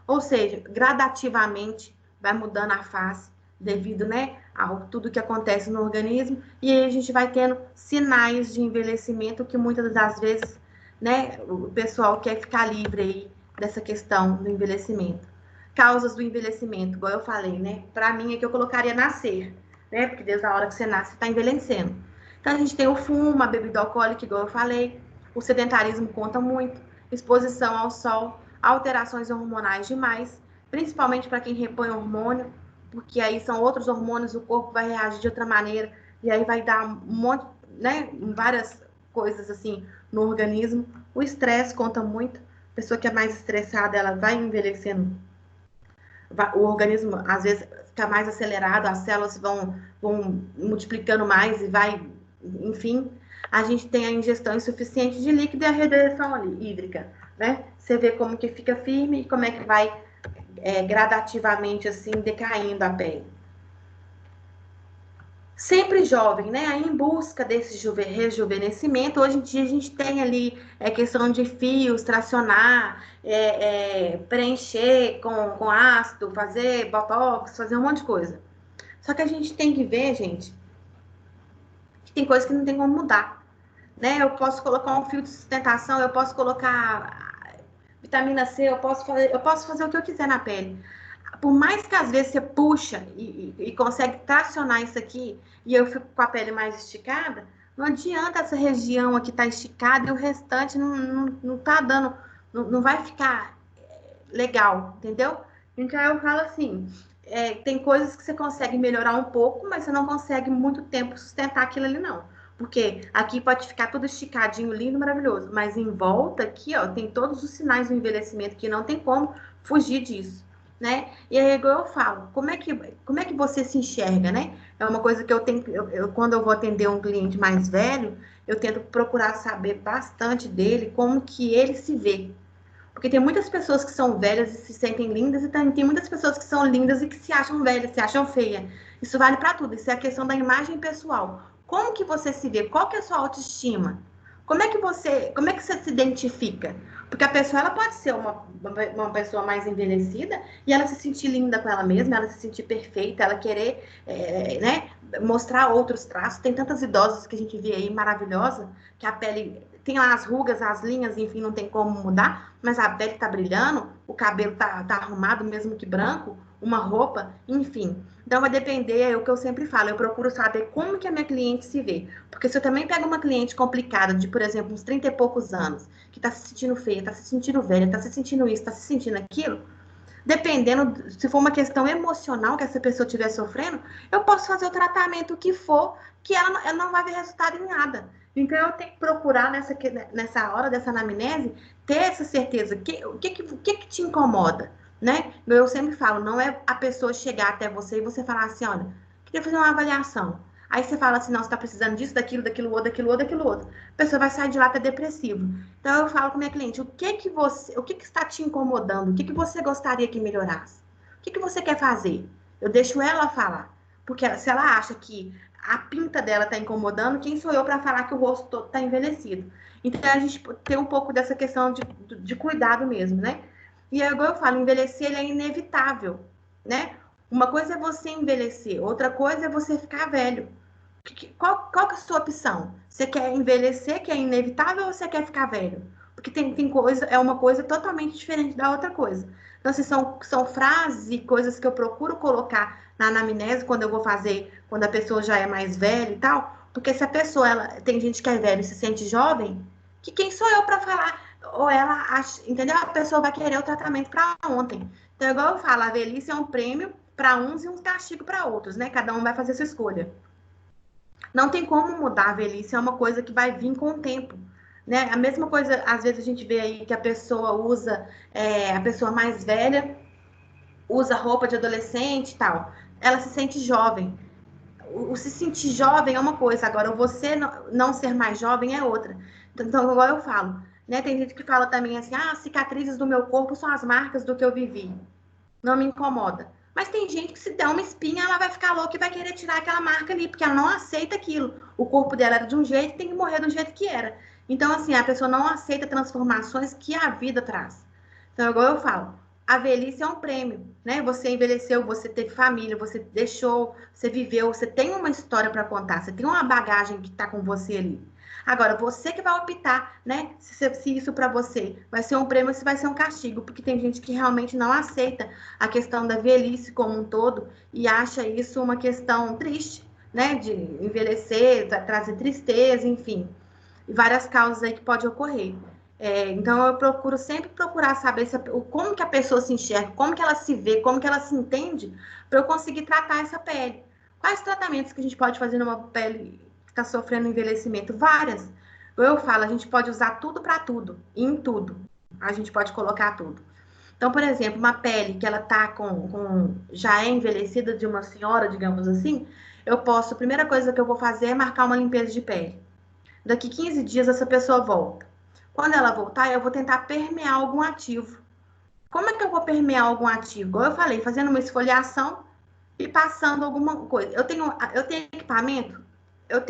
ou seja, gradativamente vai mudando a face devido, né, a tudo que acontece no organismo, e aí a gente vai tendo sinais de envelhecimento que muitas das vezes, né, o pessoal quer ficar livre aí dessa questão do envelhecimento. Causas do envelhecimento, igual eu falei, né? Para mim é que eu colocaria nascer, né? Porque desde a hora que você nasce, você está envelhecendo. Então, a gente tem o fumo, a bebida alcoólica, igual eu falei, o sedentarismo conta muito, exposição ao sol, alterações hormonais demais, principalmente para quem repõe hormônio, porque aí são outros hormônios, o corpo vai reagir de outra maneira, e aí vai dar um monte, né, várias coisas assim no organismo. O estresse conta muito, a pessoa que é mais estressada, ela vai envelhecendo, o organismo às vezes fica mais acelerado, as células vão multiplicando mais e vai, enfim, a gente tem a ingestão insuficiente de líquido e a retenção ali, hídrica, né? Você vê como que fica firme e como é que vai gradativamente assim decaindo a pele. Sempre jovem, né? Aí em busca desse rejuvenescimento, hoje em dia a gente tem ali questão de fios, tracionar, preencher com ácido, fazer botox, fazer um monte de coisa. Só que a gente tem que ver, gente, que tem coisa que não tem como mudar, né? Eu posso colocar um fio de sustentação, eu posso colocar vitamina C, eu posso fazer o que eu quiser na pele. Por mais que às vezes você puxa e consegue tracionar isso aqui, e eu fico com a pele mais esticada, não adianta essa região aqui estar esticada e o restante não tá dando, não vai ficar legal, entendeu? Então eu falo assim, tem coisas que você consegue melhorar um pouco, mas você não consegue muito tempo sustentar aquilo ali não. Porque aqui pode ficar tudo esticadinho, lindo, maravilhoso, mas em volta aqui, ó, tem todos os sinais do envelhecimento que não tem como fugir disso, né? E aí, igual eu falo, como é que você se enxerga, né? É uma coisa que eu tenho, quando eu vou atender um cliente mais velho, eu tento procurar saber bastante dele, como que ele se vê, porque tem muitas pessoas que são velhas e se sentem lindas, e tem muitas pessoas que são lindas e que se acham velhas, se acham feias. Isso vale para tudo, isso é a questão da imagem pessoal. Como que você se vê? Qual que é a sua autoestima? Como é que você se identifica? Porque a pessoa ela pode ser uma pessoa mais envelhecida e ela se sentir linda com ela mesma, ela se sentir perfeita, ela querer né, mostrar outros traços. Tem tantas idosas que a gente vê aí maravilhosa, que a pele tem lá as rugas, as linhas, enfim, não tem como mudar, mas a pele tá brilhando, o cabelo tá arrumado, mesmo que branco, uma roupa, enfim. Então vai depender, é o que eu sempre falo, eu procuro saber como que a minha cliente se vê. Porque se eu também pego uma cliente complicada, de, por exemplo, uns 30 e poucos anos, que tá se sentindo feia, tá se sentindo velha, tá se sentindo isso, tá se sentindo aquilo, dependendo, se for uma questão emocional que essa pessoa estiver sofrendo, eu posso fazer o tratamento que for, que ela não vai ver resultado em nada. Então, eu tenho que procurar nessa hora dessa anamnese ter essa certeza. O que te incomoda? Né? Eu sempre falo, não é a pessoa chegar até você e você falar assim, olha, queria fazer uma avaliação. Aí você fala assim, não, você está precisando disso, daquilo outro. A pessoa vai sair de lá até depressivo. Então eu falo com minha cliente, o que está te incomodando? O que você gostaria que melhorasse? O que você quer fazer? Eu deixo ela falar. Porque se ela acha que a pinta dela está incomodando, quem sou eu para falar que o rosto todo está envelhecido? Então a gente tem um pouco dessa questão de cuidado mesmo, né? E agora eu falo, envelhecer ele é inevitável, né? Uma coisa é você envelhecer, outra coisa é você ficar velho. Qual que é a sua opção? Você quer envelhecer, que é inevitável, ou você quer ficar velho? Porque tem coisa, é uma coisa totalmente diferente da outra coisa. Então, assim, são frases e coisas que eu procuro colocar na anamnese quando eu vou fazer, quando a pessoa já é mais velha e tal. Porque se a pessoa, tem gente que é velha e se sente jovem, que quem sou eu para falar? Ou ela acha, entendeu? A pessoa vai querer o tratamento para ontem. Então, igual eu falo, a velhice é um prêmio para uns e um castigo para outros, né? Cada um vai fazer sua escolha. Não tem como mudar a velhice, é uma coisa que vai vir com o tempo. Né? A mesma coisa, às vezes a gente vê aí que a pessoa usa, a pessoa mais velha usa roupa de adolescente e tal. Ela se sente jovem. O se sentir jovem é uma coisa, agora você não ser mais jovem é outra. Então, igual eu falo, né? Tem gente que fala também assim, as cicatrizes do meu corpo são as marcas do que eu vivi. Não me incomoda. Mas tem gente que se der uma espinha, ela vai ficar louca e vai querer tirar aquela marca ali, porque ela não aceita aquilo. O corpo dela era de um jeito e tem que morrer do jeito que era. Então, assim, a pessoa não aceita transformações que a vida traz. Então, igual eu falo, a velhice é um prêmio, né? Você envelheceu, você teve família, você deixou, você viveu, você tem uma história para contar, você tem uma bagagem que está com você ali. Agora, você que vai optar, né? Se isso para você vai ser um prêmio ou se vai ser um castigo, porque tem gente que realmente não aceita a questão da velhice como um todo e acha isso uma questão triste, né, de envelhecer, trazer tristeza, enfim, e várias causas aí que pode ocorrer. Então, eu procuro sempre procurar saber como que a pessoa se enxerga, como que ela se vê, como que ela se entende, para eu conseguir tratar essa pele. Quais tratamentos que a gente pode fazer numa pele que está sofrendo envelhecimento? Várias. Eu falo, a gente pode usar tudo para tudo, e em tudo. A gente pode colocar tudo. Então, por exemplo, uma pele que ela tá já é envelhecida de uma senhora, digamos assim, a primeira coisa que eu vou fazer é marcar uma limpeza de pele. Daqui 15 dias essa pessoa volta. Quando ela voltar, eu vou tentar permear algum ativo. Como é que eu vou permear algum ativo? Igual eu falei, fazendo uma esfoliação e passando alguma coisa. Eu tenho equipamento? Eu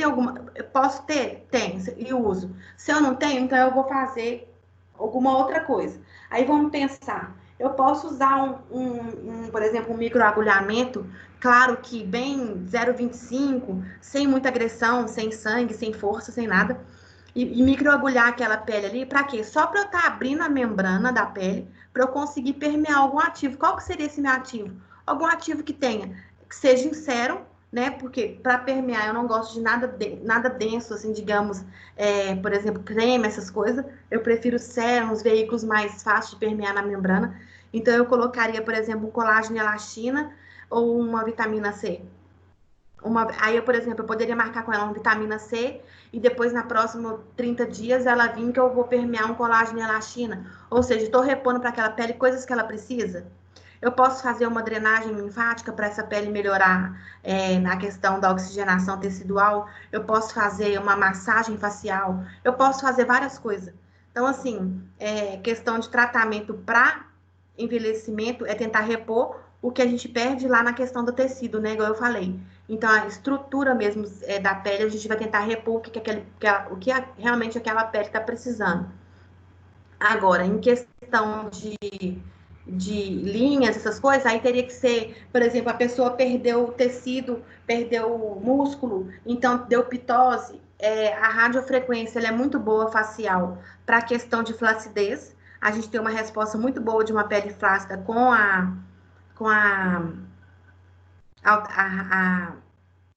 posso ter? Tenho, e uso. Se eu não tenho, então eu vou fazer alguma outra coisa. Aí vamos pensar. Eu posso usar por exemplo, um microagulhamento, claro que bem 0,25, sem muita agressão, sem sangue, sem força, sem nada. E microagulhar aquela pele ali, para quê? Só para eu estar abrindo a membrana da pele, para eu conseguir permear algum ativo. Qual que seria esse meu ativo? Algum ativo que seja em sérum, né? Porque para permear eu não gosto de nada denso, assim, digamos, por exemplo, creme, essas coisas. Eu prefiro sérums, veículos mais fáceis de permear na membrana. Então eu colocaria, por exemplo, um colágeno e elastina ou uma vitamina C. Aí, por exemplo, eu poderia marcar com ela uma vitamina C e depois, na próxima 30 dias, ela vir que eu vou permear um colágeno e elastina. Ou seja, estou repondo para aquela pele coisas que ela precisa. Eu posso fazer uma drenagem linfática para essa pele melhorar na questão da oxigenação tecidual. Eu posso fazer uma massagem facial. Eu posso fazer várias coisas. Então, assim, questão de tratamento para envelhecimento é tentar repor o que a gente perde lá na questão do tecido, né? Igual eu falei. Então, a estrutura mesmo da pele, a gente vai tentar repor realmente aquela pele está precisando. Agora, em questão de linhas, essas coisas, aí teria que ser, por exemplo, a pessoa perdeu o tecido, perdeu o músculo, então deu pitose. A radiofrequência ela é muito boa facial para a questão de flacidez. A gente tem uma resposta muito boa de uma pele flácida com a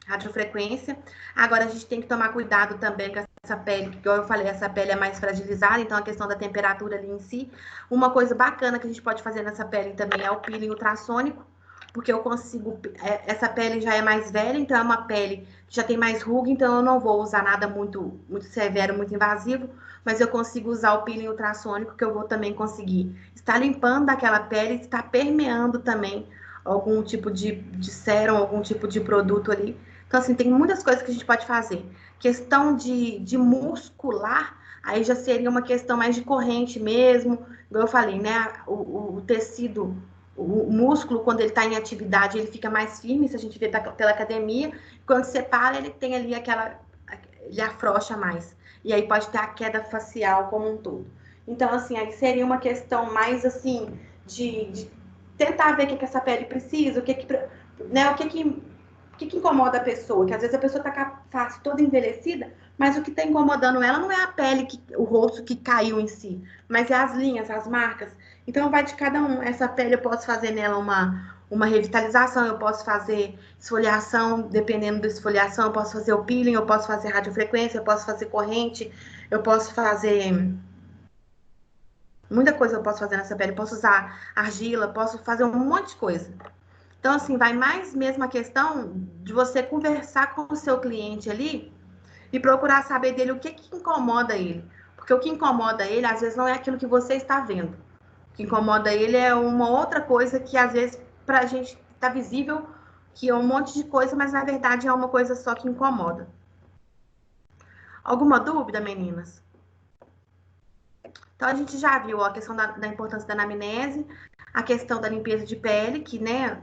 radiofrequência. Agora, a gente tem que tomar cuidado também com essa pele, que, igual eu falei, essa pele é mais fragilizada, então a questão da temperatura ali em si. Uma coisa bacana que a gente pode fazer nessa pele também é o peeling ultrassônico, porque eu consigo. Essa pele já é mais velha, então é uma pele que já tem mais ruga, então eu não vou usar nada muito, muito severo, muito invasivo, mas eu consigo usar o peeling ultrassônico, que eu vou também conseguir estar limpando aquela pele, estar permeando também algum tipo de sérum, algum tipo de produto ali. Então, assim, tem muitas coisas que a gente pode fazer. Questão de muscular, aí já seria uma questão mais de corrente mesmo. Igual eu falei, né? O tecido, o músculo, quando ele está em atividade, ele fica mais firme, se a gente vê pela academia. Quando você para, ele tem ali ele afrouxa mais. E aí pode ter a queda facial como um todo. Então, assim, aí seria uma questão mais, assim, de tentar ver o que essa pele precisa, né, o que incomoda a pessoa, que às vezes a pessoa tá com a face toda envelhecida, mas o que tá incomodando ela não é a pele, o rosto que caiu em si, mas é as linhas, as marcas. Então vai de cada um. Essa pele eu posso fazer nela uma revitalização, eu posso fazer esfoliação, dependendo da esfoliação, eu posso fazer o peeling, eu posso fazer radiofrequência, eu posso fazer corrente, eu posso fazer muita coisa eu posso fazer nessa pele, eu posso usar argila, posso fazer um monte de coisa. Então, assim, vai mais mesmo a questão de você conversar com o seu cliente ali e procurar saber dele o que incomoda ele. Porque o que incomoda ele, às vezes, não é aquilo que você está vendo. O que incomoda ele é uma outra coisa que, às vezes, pra gente tá visível, que é um monte de coisa, mas na verdade é uma coisa só que incomoda. Alguma dúvida, meninas? Então, a gente já viu a questão da importância da anamnese, a questão da limpeza de pele, que, né,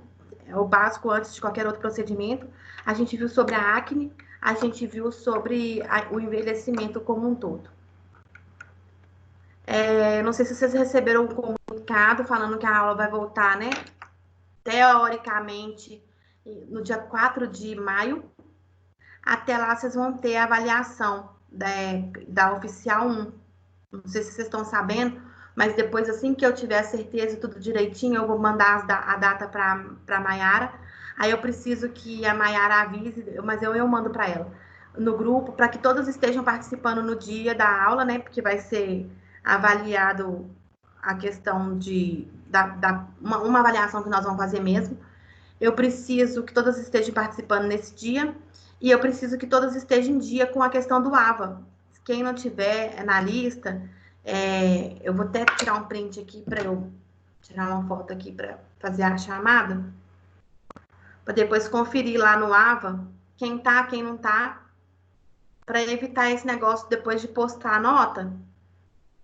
é o básico antes de qualquer outro procedimento. A gente viu sobre a acne, a gente viu sobre o envelhecimento como um todo. Não sei se vocês receberam um comunicado falando que a aula vai voltar, né, teoricamente, no dia 4 de maio. Até lá, vocês vão ter a avaliação da Oficial 1. Não sei se vocês estão sabendo, mas depois, assim que eu tiver certeza e tudo direitinho, eu vou mandar a data para a Mayara. Aí eu preciso que a Mayara avise, mas eu mando para ela no grupo, para que todos estejam participando no dia da aula, né? Porque vai ser avaliado a questão de uma avaliação que nós vamos fazer mesmo. Eu preciso que todas estejam participando nesse dia e eu preciso que todas estejam em dia com a questão do AVA. Quem não tiver na lista, eu vou até tirar um print aqui para eu tirar uma foto aqui para fazer a chamada, para depois conferir lá no AVA quem tá, quem não tá, para evitar esse negócio depois de postar a nota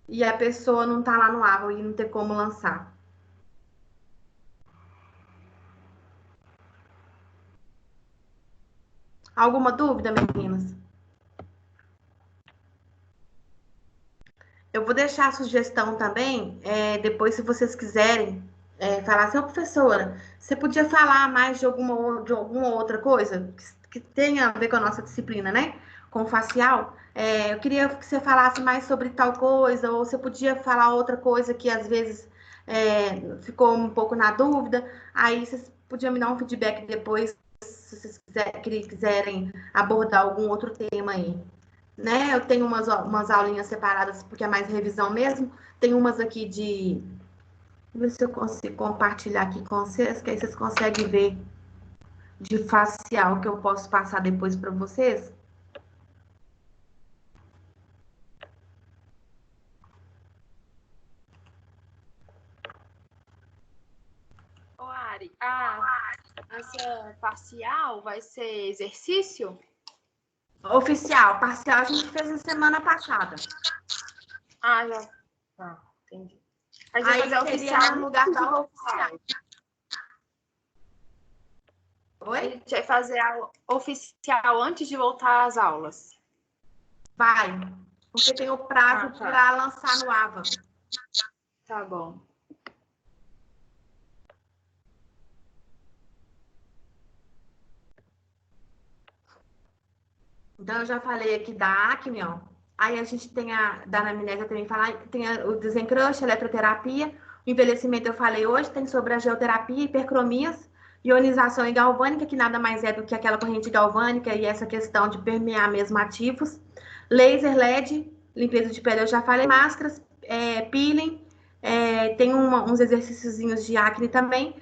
e a pessoa não tá lá no AVA e não ter como lançar. Alguma dúvida, meninas? Eu vou deixar a sugestão também, depois, se vocês quiserem, falar assim, ô professora, você podia falar mais de alguma outra coisa que tenha a ver com a nossa disciplina, né? Com o facial. Eu queria que você falasse mais sobre tal coisa, ou você podia falar outra coisa que às vezes ficou um pouco na dúvida. Aí vocês podiam me dar um feedback depois, se vocês quiserem abordar algum outro tema aí, né? Eu tenho umas aulinhas separadas, porque é mais revisão mesmo. Tem umas aqui de... Vou ver se eu consigo compartilhar aqui com vocês, que aí vocês conseguem ver de facial que eu posso passar depois para vocês. Ô, Ari, essa parcial vai ser exercício? Oficial, parcial a gente fez na semana passada. Já. Entendi. A gente vai fazer oficial no lugar da oficial. Oi? A gente vai fazer a oficial antes de voltar às aulas. Vai, porque tem o prazo para lançar no AVA. Tá bom. Então, eu já falei aqui da acne, ó. Aí a gente tem da anamnésia também, tem o desencruste, a eletroterapia, o envelhecimento eu falei hoje, tem sobre a geoterapia, hipercromias, ionização e galvânica, que nada mais é do que aquela corrente galvânica e essa questão de permear mesmo ativos. Laser, LED, limpeza de pele, eu já falei, máscaras, peeling, tem uns exercíciozinhos de acne também,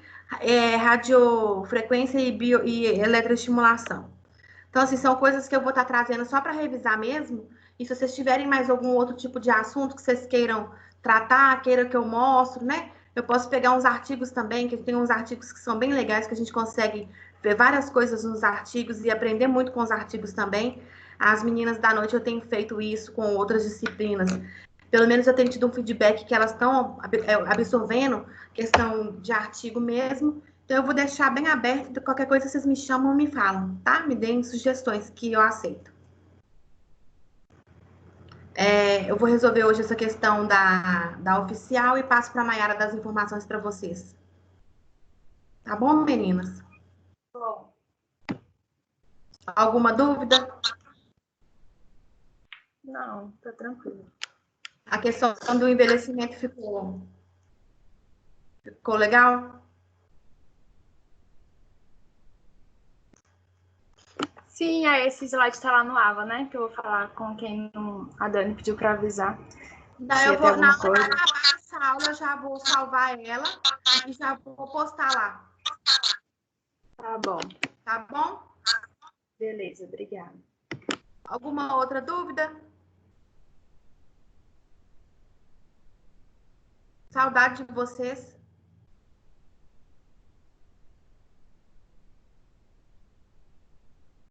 radiofrequência e eletroestimulação. Então, assim, são coisas que eu vou estar trazendo só para revisar mesmo. E se vocês tiverem mais algum outro tipo de assunto que vocês queiram tratar, queiram que eu mostre, né? Eu posso pegar uns artigos também, que tem uns artigos que são bem legais, que a gente consegue ver várias coisas nos artigos e aprender muito com os artigos também. As meninas da noite eu tenho feito isso com outras disciplinas. Pelo menos eu tenho tido um feedback que elas estão absorvendo questão de artigo mesmo. Então, eu vou deixar bem aberto, qualquer coisa vocês me chamam e me falam, tá? Me deem sugestões que eu aceito. Eu vou resolver hoje essa questão da oficial e passo para a Mayara das informações para vocês. Tá bom, meninas? Bom. Alguma dúvida? Não, tá tranquilo. A questão do envelhecimento ficou legal? Sim, aí esse slide está lá no AVA, né? Que eu vou falar com quem a Dani pediu para avisar. Daí eu vou, na hora de acabar essa aula, eu já vou salvar ela e já vou postar lá. Tá bom. Tá bom? Beleza, obrigada. Alguma outra dúvida? Saudade de vocês.